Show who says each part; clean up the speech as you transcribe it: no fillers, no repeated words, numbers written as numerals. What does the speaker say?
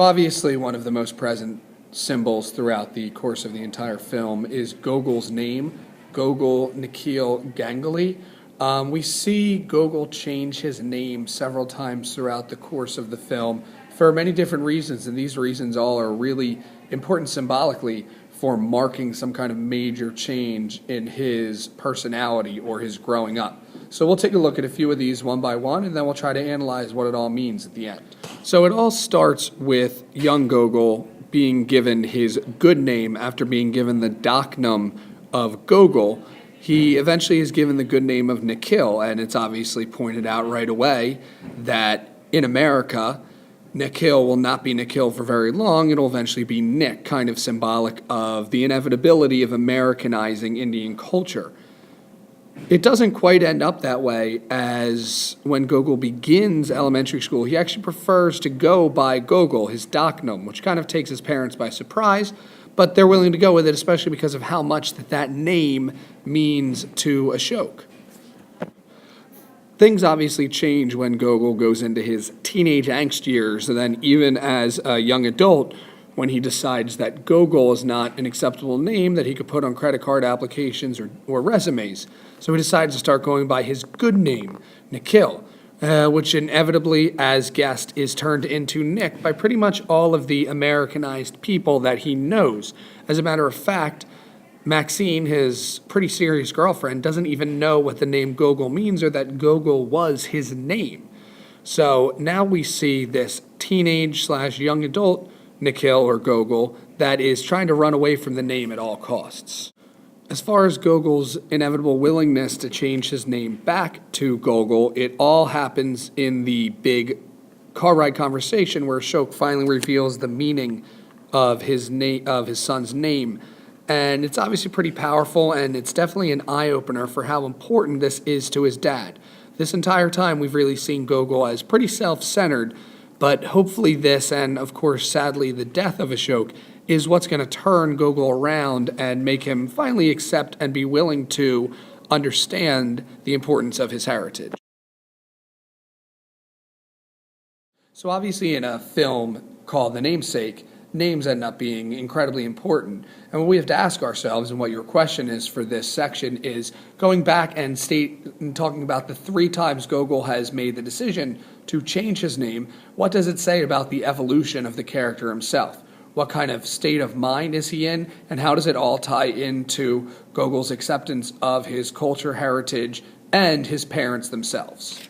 Speaker 1: Obviously, one of the most present symbols throughout the course of the entire film is Gogol's name, Gogol Nikhil Ganguly. We see Gogol change his name several times throughout the course of the film for many different reasons, and these reasons all are really important symbolically for marking some kind of major change in his personality or his growing up. So we'll take a look at a few of these one by one, and then we'll try to analyze what it all means at the end. So it all starts with young Gogol being given his good name after being given the docknum of Gogol. He eventually is given the good name of Nikhil, and it's obviously pointed out right away that in America, Nikhil will not be Nikhil for very long. It'll eventually be Nick, kind of symbolic of the inevitability of Americanizing Indian culture. It doesn't quite end up that way, as when Gogol begins elementary school, he actually prefers to go by Gogol, his docknum, which kind of takes his parents by surprise, but they're willing to go with it, especially because of how much that name means to Ashok. Things obviously change when Gogol goes into his teenage angst years, and then even as a young adult, when he decides that Gogol is not an acceptable name that he could put on credit card applications or resumes. So he decides to start going by his good name, Nikhil, which inevitably, as guessed, is turned into Nick by pretty much all of the Americanized people that he knows. As a matter of fact, Maxine, his pretty serious girlfriend, doesn't even know what the name Gogol means or that Gogol was his name. So now we see this teenage/young adult Nikhil or Gogol that is trying to run away from the name at all costs. As far as Gogol's inevitable willingness to change his name back to Gogol, it all happens in the big car ride conversation where Ashok finally reveals the meaning of his son's name. And it's obviously pretty powerful, and it's definitely an eye-opener for how important this is to his dad. This entire time, we've really seen Gogol as pretty self-centered, but hopefully this, and of course, sadly, the death of Ashok, is what's going to turn Gogol around and make him finally accept and be willing to understand the importance of his heritage. So obviously in a film called The Namesake, names end up being incredibly important. And what we have to ask ourselves, and what your question is for this section, is going back and talking about the 3 times Gogol has made the decision to change his name, what does it say about the evolution of the character himself? What kind of state of mind is he in, and how does it all tie into Gogol's acceptance of his culture, heritage, and his parents themselves?